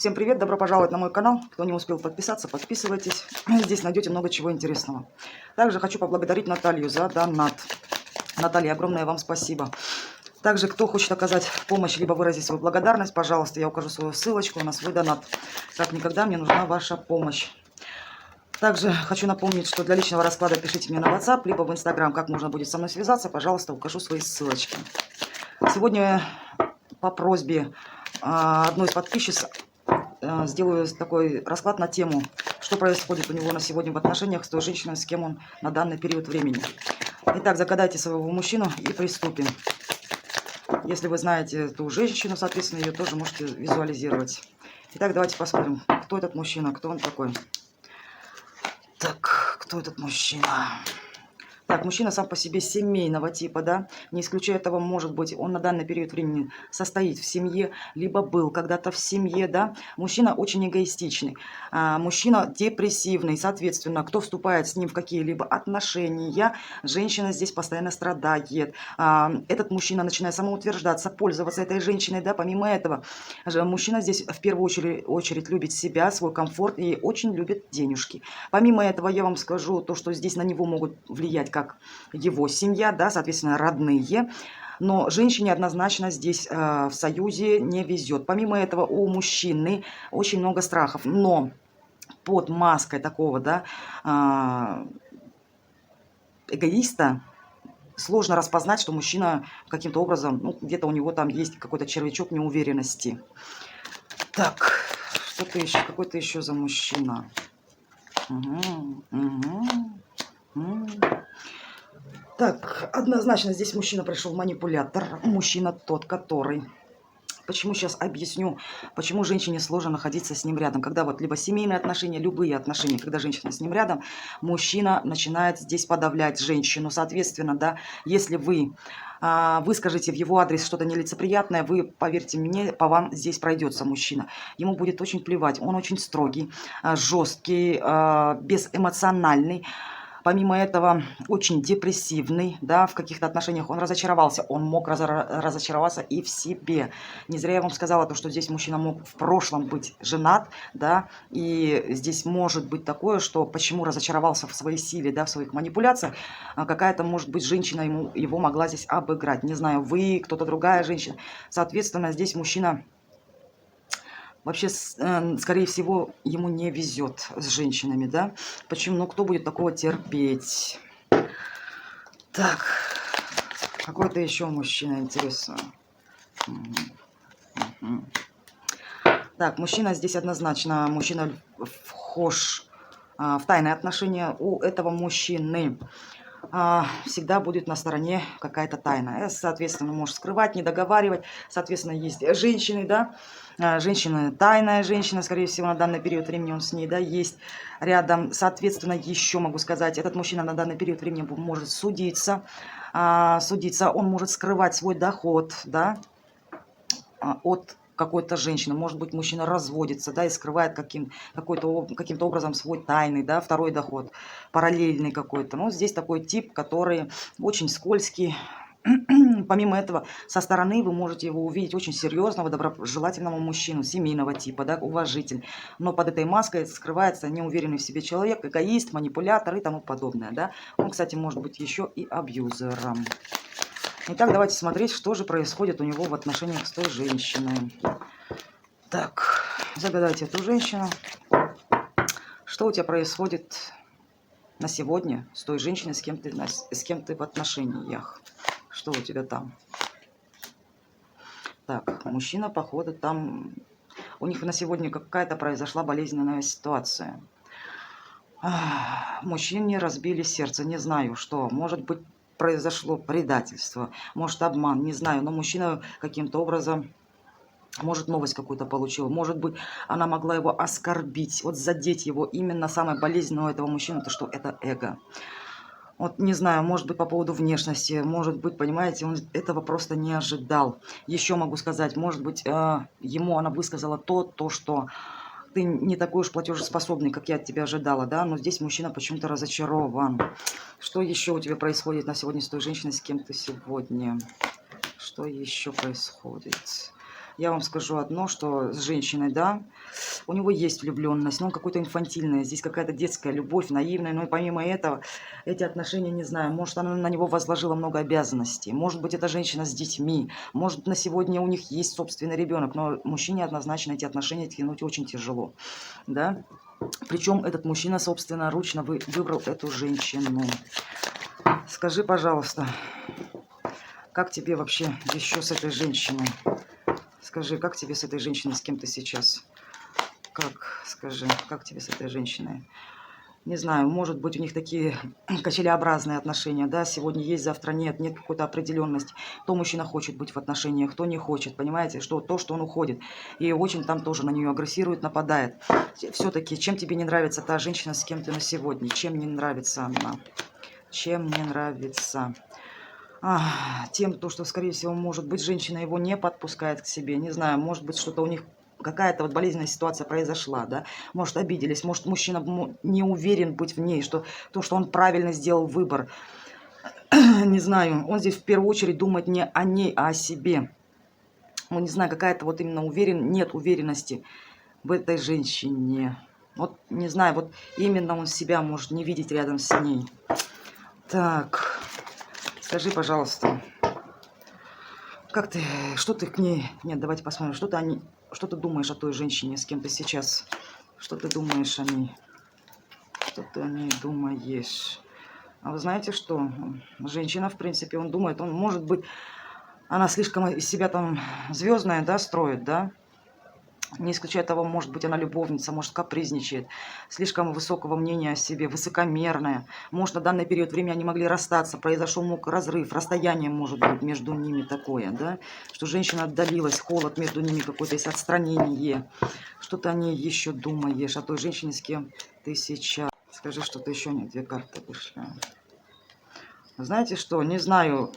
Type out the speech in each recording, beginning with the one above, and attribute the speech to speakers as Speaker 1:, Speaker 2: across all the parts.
Speaker 1: Всем привет, добро пожаловать на мой канал. Кто не успел подписаться, подписывайтесь. Здесь найдете много чего интересного. Также хочу поблагодарить Наталью за донат. Наталья, огромное вам спасибо. Также, кто хочет оказать помощь, либо выразить свою благодарность, пожалуйста, я укажу свою ссылочку на свой донат. Как никогда мне нужна ваша помощь. Также хочу напомнить, что для личного расклада пишите мне на WhatsApp, либо в Instagram, как можно будет со мной связаться, пожалуйста, укажу свои ссылочки. Сегодня по просьбе одной из подписчиц сделаю такой расклад на тему, что происходит у него на сегодня в отношениях с той женщиной, с кем он на данный период времени. Итак, загадайте своего мужчину и приступим. Если вы знаете эту женщину, соответственно, ее тоже можете визуализировать. Итак, давайте посмотрим, кто этот мужчина, кто он такой. Так, кто этот мужчина? Так, мужчина сам по себе семейного типа, да, не исключая того, может быть, он на данный период времени состоит в семье, либо был когда-то в семье, да. Мужчина очень эгоистичный, мужчина депрессивный, соответственно, кто вступает с ним в какие-либо отношения, женщина здесь постоянно страдает. Этот мужчина начинает самоутверждаться, пользоваться этой женщиной, да. Помимо этого, мужчина здесь в первую очередь любит себя, свой комфорт и очень любит денежки. Помимо этого, я вам скажу то, что здесь на него могут влиять как его семья, да, соответственно, родные. Но женщине однозначно здесь в союзе не везет. Помимо этого, у мужчины очень много страхов. Но под маской такого, да, эгоиста сложно распознать, что мужчина каким-то образом, ну, где-то у него там есть какой-то червячок неуверенности. Так, что-то еще, какой-то еще за мужчина. Так, однозначно здесь мужчина пришел манипулятор. Мужчина тот, который... Почему сейчас объясню, почему женщине сложно находиться с ним рядом. Когда вот либо семейные отношения, любые отношения, когда женщина с ним рядом, мужчина начинает здесь подавлять женщину. Соответственно, да, если вы выскажете в его адрес что-то нелицеприятное, вы, поверьте мне, по вам здесь пройдется мужчина. Ему будет очень плевать. Он очень строгий, жесткий, безэмоциональный. Помимо этого, очень депрессивный, да, в каких-то отношениях он разочаровался, он мог разочароваться и в себе. Не зря я вам сказала, то, что здесь мужчина мог в прошлом быть женат, да, и здесь может быть такое, что почему разочаровался в своей силе, да, в своих манипуляциях, какая-то, может быть, женщина его могла здесь обыграть. Не знаю, вы, кто-то другая женщина. Соответственно, здесь мужчина... Вообще, скорее всего, ему не везет с женщинами, да? Почему? Ну, кто будет такого терпеть? Так, какой-то еще мужчина, интересно. Так, мужчина здесь однозначно, мужчина вхож в тайные отношения. У этого мужчины всегда будет на стороне какая-то тайна. Соответственно, может скрывать, не договаривать. Соответственно, есть женщины, да, женщина, тайная женщина, скорее всего, на данный период времени он с ней, да, есть рядом. Соответственно, еще могу сказать, этот мужчина на данный период времени может судиться, он может скрывать свой доход, да, от какой-то женщины. Может быть, мужчина разводится, да, и скрывает каким-то образом свой тайный, да, второй доход, параллельный какой-то. Но здесь такой тип, который очень скользкий. Помимо этого, со стороны вы можете его увидеть очень серьезного, доброжелательного мужчину, семейного типа, да, уважитель. Но под этой маской скрывается неуверенный в себе человек, эгоист, манипулятор и тому подобное, да. Он, кстати, может быть еще и абьюзером. Итак, давайте смотреть, что же происходит у него в отношениях с той женщиной. Так, загадайте эту женщину. Что у тебя происходит на сегодня с той женщиной, с кем ты в отношениях? Что у тебя там? Так, мужчина, походу, там... У них на сегодня какая-то произошла болезненная ситуация. Мужчине разбили сердце. Не знаю, что. Может быть, произошло предательство, может, обман, не знаю. Но мужчина каким-то образом... Может, новость какую-то получил. Может быть, она могла его оскорбить. Вот задеть его. Именно самое болезненное у этого мужчины, это что? Это эго. Вот не знаю, может быть, по поводу внешности, может быть, понимаете, он этого просто не ожидал. Еще могу сказать, может быть, ему она высказала то, что ты не такой уж платежеспособный, как я от тебя ожидала, да, но здесь мужчина почему-то разочарован. Что еще у тебя происходит на сегодня с той женщиной, с кем ты сегодня? Что еще происходит? я вам скажу одно, что с женщиной, да, у него есть влюбленность, но он какой-то инфантильный, здесь какая-то детская любовь, наивная, но и помимо этого, эти отношения, не знаю, может, она на него возложила много обязанностей, может быть, это женщина с детьми, может, на сегодня у них есть собственный ребенок, но мужчине однозначно эти отношения тянуть очень тяжело, да. Причем этот мужчина собственноручно выбрал эту женщину. Скажи, пожалуйста, как тебе вообще еще с этой женщиной? Скажи, как тебе с этой женщиной, с кем ты сейчас? Как, скажи, как тебе с этой женщиной? Не знаю, может быть, у них такие качелеобразные отношения, да, сегодня есть, завтра нет, нет какой-то определенности. То мужчина хочет быть в отношениях, кто не хочет, понимаете, что то, что он уходит. И очень там тоже на нее агрессирует, нападает. Все-таки, чем тебе не нравится та женщина, с кем ты на сегодня? Чем не нравится она? Чем не нравится? Тем, то, что, скорее всего, может быть, женщина его не подпускает к себе. Не знаю, может быть, что-то у них какая-то вот болезненная ситуация произошла, да, может, обиделись, может, мужчина не уверен быть в ней, что то, что он правильно сделал выбор, не знаю, он здесь в первую очередь думает не о ней, а о себе. Ну, не знаю, какая-то вот именно нет уверенности в этой женщине. Вот, не знаю, вот именно он себя может не видеть рядом с ней. Так, скажи, пожалуйста, как ты, что ты к ней, нет, давайте посмотрим, что ты думаешь о той женщине, с кем ты сейчас, что ты думаешь о ней, что ты о ней думаешь. А вы знаете, что женщина, в принципе, он думает, он может быть, она слишком из себя там звездная, да, строит, да, не исключая того, может быть, она любовница, может, капризничает, слишком высокого мнения о себе, высокомерная. Может, на данный период времени они могли расстаться, произошел разрыв, расстояние может быть между ними такое, да, что женщина отдалилась, холод между ними какое-то есть, отстранение. Что ты о ней еще думаешь, о той женщине, с кем ты сейчас? Скажи, что-то еще, нет, две карты вышли. Знаете что, не знаю...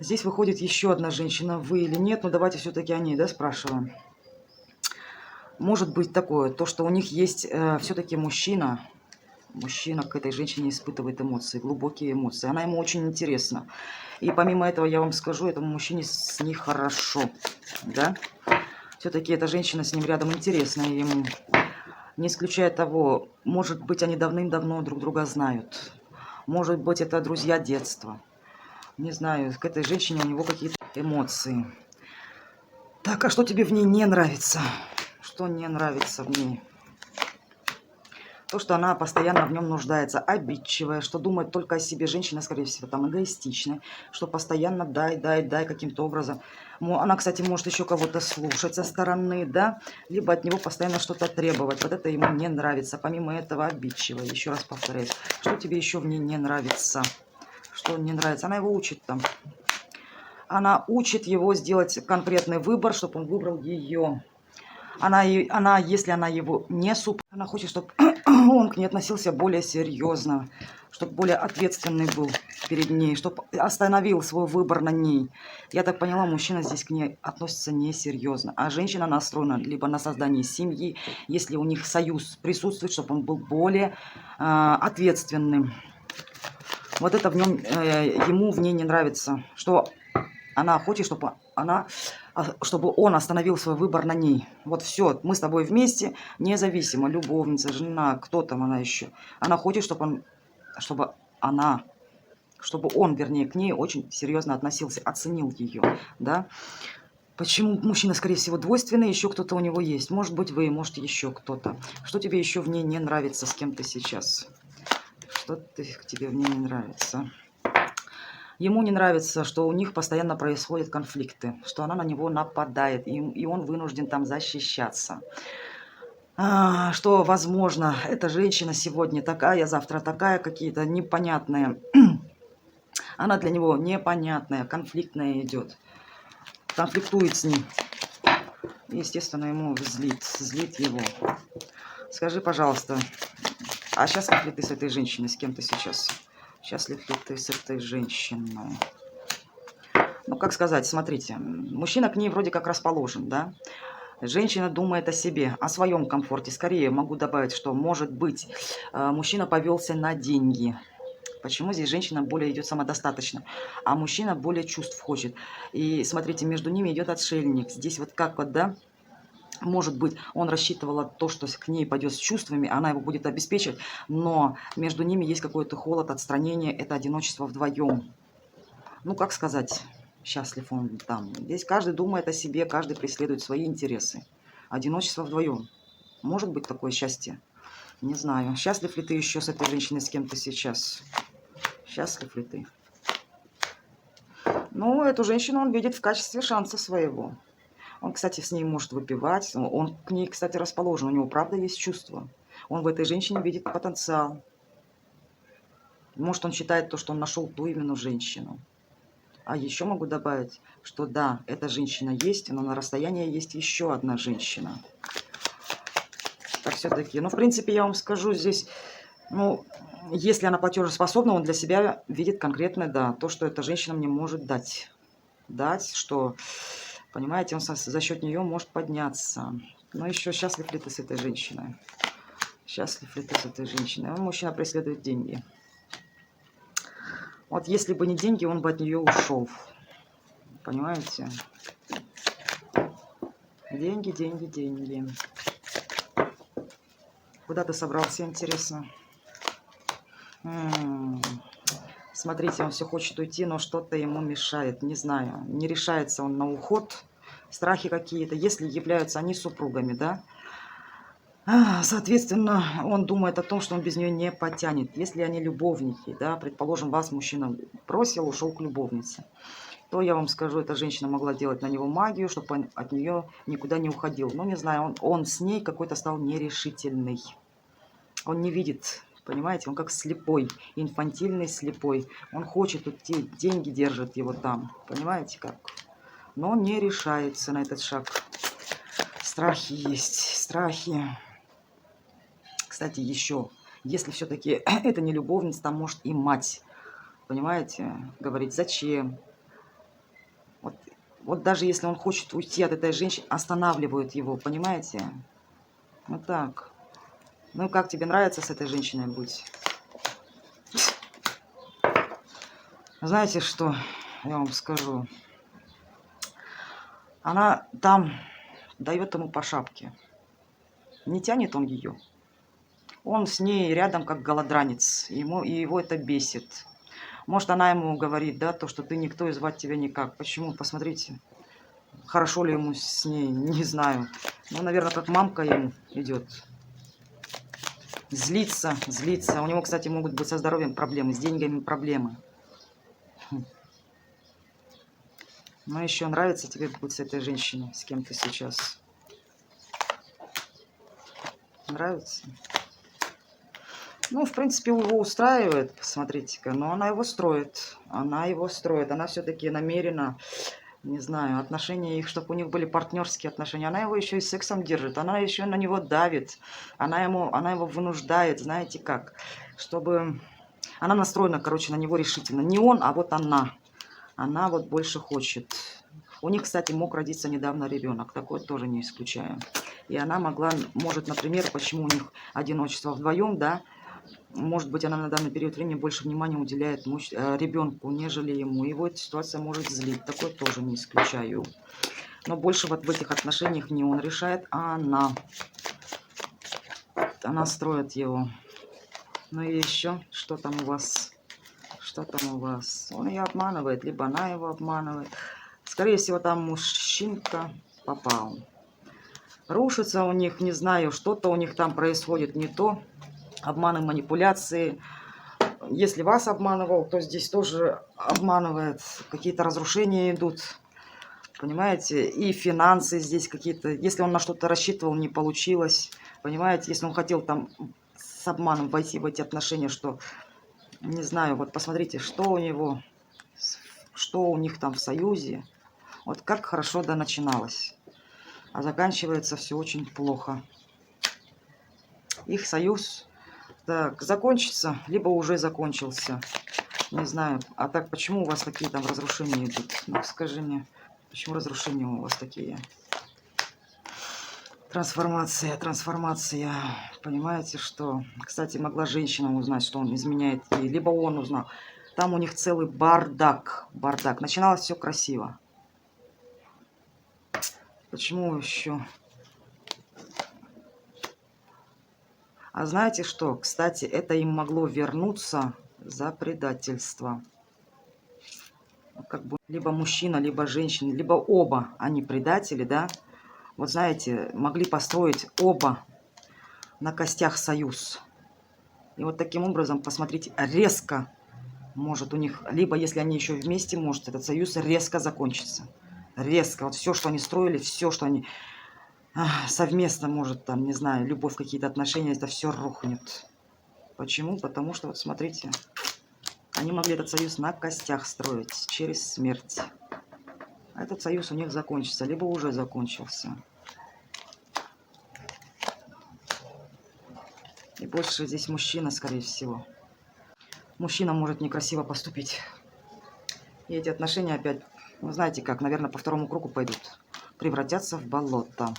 Speaker 1: Здесь выходит еще одна женщина, вы или нет, но давайте все-таки о ней, да, спрашиваем. Может быть такое, то, что у них есть все-таки мужчина к этой женщине испытывает эмоции, глубокие эмоции. Она ему очень интересна. И помимо этого, я вам скажу, этому мужчине с ней хорошо, да. Все-таки эта женщина с ним рядом интересная ему. Не исключая того, может быть, они давным-давно друг друга знают. Может быть, это друзья детства. Не знаю, к этой женщине у него какие-то эмоции. Так, а что тебе в ней не нравится? Что не нравится в ней? То, что она постоянно в нем нуждается, обидчивая, что думает только о себе. Женщина, скорее всего, там эгоистичная, что постоянно дай каким-то образом. Она, кстати, может еще кого-то слушать со стороны, да, либо от него постоянно что-то требовать. Вот это ему не нравится. Помимо этого, обидчивая. Еще раз повторяю, что тебе еще в ней не нравится? Что не нравится? Она его учит там. Она учит его сделать конкретный выбор, чтобы он выбрал ее. Если она его не она хочет, чтобы он к ней относился более серьезно, чтобы более ответственный был перед ней, чтобы остановил свой выбор на ней. Я так поняла, мужчина здесь к ней относится несерьезно, а женщина настроена либо на создание семьи, если у них союз присутствует, чтобы он был более ответственным. Вот это в нем, ему в ней не нравится, что она хочет, чтобы он остановил свой выбор на ней. Вот все, мы с тобой вместе, независимо, любовница, жена, кто там она еще. Она хочет, чтобы он, вернее, к ней очень серьезно относился, оценил ее, да. Почему мужчина, скорее всего, двойственный, еще кто-то у него есть. Может быть, вы, может, еще кто-то. Что тебе еще в ней не нравится, с кем ты сейчас? Что тебе в ней не нравится? Ему не нравится, что у них постоянно происходят конфликты, что она на него нападает, и он вынужден там защищаться. Что, возможно, эта женщина сегодня такая, завтра такая, какие-то непонятные. Она для него непонятная, конфликтная идет. Конфликтует с ним. Естественно, ему злит его. Скажи, пожалуйста, а счастлив ли ты с этой женщиной, с кем ты сейчас? Счастлив ли ты с этой женщиной? Ну, как сказать, смотрите, мужчина к ней вроде как расположен, да? Женщина думает о себе, о своем комфорте. Скорее могу добавить, что, может быть, мужчина повелся на деньги. Почему здесь женщина более идет самодостаточно, а мужчина более чувств хочет. И смотрите, между ними идет отшельник. Здесь вот как вот, да, может быть, он рассчитывал на то, что к ней пойдет с чувствами, она его будет обеспечивать, но между ними есть какой-то холод, отстранение, это одиночество вдвоем. Ну, как сказать, счастлив он там. Здесь каждый думает о себе, каждый преследует свои интересы. Одиночество вдвоем. Может быть такое счастье? Не знаю. Счастлив ли ты еще с этой женщиной, с кем-то сейчас? Счастлив ли ты? Ну, эту женщину он видит в качестве шанса своего. Он, кстати, с ней может выпивать. Он к ней, кстати, расположен. У него, правда, есть чувства. Он в этой женщине видит потенциал. Может, он считает то, что он нашел ту именно женщину. А еще могу добавить, что да, эта женщина есть, но на расстоянии есть еще одна женщина. Так все-таки, ну, в принципе, я вам скажу здесь, ну, если она платежеспособна, он для себя видит конкретно, да, то, что эта женщина мне может дать. Дать, что, понимаете, он за счет нее может подняться. Но еще счастлив ли ты с этой женщиной? Счастлив ли ты с этой женщиной? Мужчина преследует деньги. Вот если бы не деньги, он бы от нее ушел. Понимаете? Деньги, деньги, деньги. Куда ты собрался, интересно? Смотрите, он все хочет уйти, но что-то ему мешает. Не знаю, не решается он на уход. Страхи какие-то, если являются они супругами, да? Соответственно, он думает о том, что он без нее не потянет. Если они любовники, да, предположим, вас мужчина бросил, ушел к любовнице, то я вам скажу, эта женщина могла делать на него магию, чтобы он от нее никуда не уходил. Ну, не знаю, он с ней какой-то стал нерешительный. Он не видит, понимаете, он как слепой, инфантильный слепой. Он хочет уйти, деньги держат его там, понимаете как? Но он не решается на этот шаг. Страхи есть, страхи. Кстати, еще, если все-таки это не любовница, там может и мать, понимаете, говорит, зачем? Вот даже если он хочет уйти от этой женщины, останавливают его, понимаете? Вот так. Ну, как тебе нравится с этой женщиной быть? Знаете что, я вам скажу. Она там дает ему по шапке. Не тянет он ее. Он с ней рядом как голодранец. И его это бесит. Может, она ему говорит, да, то, что ты никто и звать тебя никак. Почему? Посмотрите. Хорошо ли ему с ней, не знаю. Ну, наверное, как мамка ему идет. Злится, злится. У него, кстати, могут быть со здоровьем проблемы, с деньгами проблемы. Но еще нравится тебе быть с этой женщиной, с кем ты сейчас? Нравится? Ну, в принципе, его устраивает, посмотрите-ка, но она его строит. Она его строит. Она все-таки намерена, не знаю, отношения их, чтобы у них были партнерские отношения. Она его еще и сексом держит. Она еще на него давит. Она его вынуждает, знаете как, чтобы... Она настроена, короче, на него решительно. Не он, а вот она. Она вот больше хочет. У них, кстати, мог родиться недавно ребенок. Такое тоже не исключаю. И она может, например, почему у них одиночество вдвоем, да, может быть, она на данный период времени больше внимания уделяет ребенку, нежели ему. Его эта ситуация может злить. Такое тоже не исключаю. Но больше вот в этих отношениях не он решает, а она. Она строит его. Ну и еще, что там у вас? Что там у вас? Он ее обманывает, либо она его обманывает. Скорее всего, там мужчинка попал. Рушится у них, не знаю, что-то у них там происходит не то. Обманы, манипуляции. Если вас обманывал, то здесь тоже обманывает. Какие-то разрушения идут. Понимаете? И финансы здесь какие-то. Если он на что-то рассчитывал, не получилось. Понимаете? Если он хотел там с обманом войти в эти отношения, что... Не знаю, вот посмотрите, что у него, что у них там в союзе. Вот как хорошо да начиналось. А заканчивается все очень плохо. Их союз так закончится, либо уже закончился. Не знаю. А так, почему у вас такие там разрушения идут? Ну, скажи мне, почему разрушения у вас такие? Трансформация, трансформация. Понимаете, что... Кстати, могла женщина узнать, что он изменяет ей. Либо он узнал. Там у них целый бардак. Бардак. Начиналось все красиво. Почему еще? А знаете что? Кстати, это им могло вернуться за предательство. Как бы либо мужчина, либо женщина, либо оба они предатели, да? Вот знаете, могли построить оба на костях союз. И вот таким образом, посмотрите, резко может у них, либо если они еще вместе, может этот союз резко закончиться. Резко. Вот все, что они строили, все, что они совместно, может, там, не знаю, любовь, какие-то отношения, это все рухнет. Почему? Потому что, вот смотрите, они могли этот союз на костях строить через смерть. А этот союз у них закончится, либо уже закончился. И больше здесь мужчина, скорее всего. Мужчина может некрасиво поступить. И эти отношения опять, ну знаете как, наверное, по второму кругу пойдут. Превратятся в болото.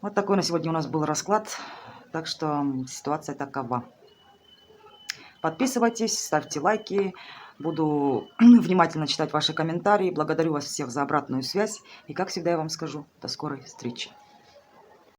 Speaker 1: Вот такой на сегодня у нас был расклад. Так что ситуация такова. Подписывайтесь, ставьте лайки. Буду внимательно читать ваши комментарии. Благодарю вас всех за обратную связь. И как всегда я вам скажу, до скорой встречи.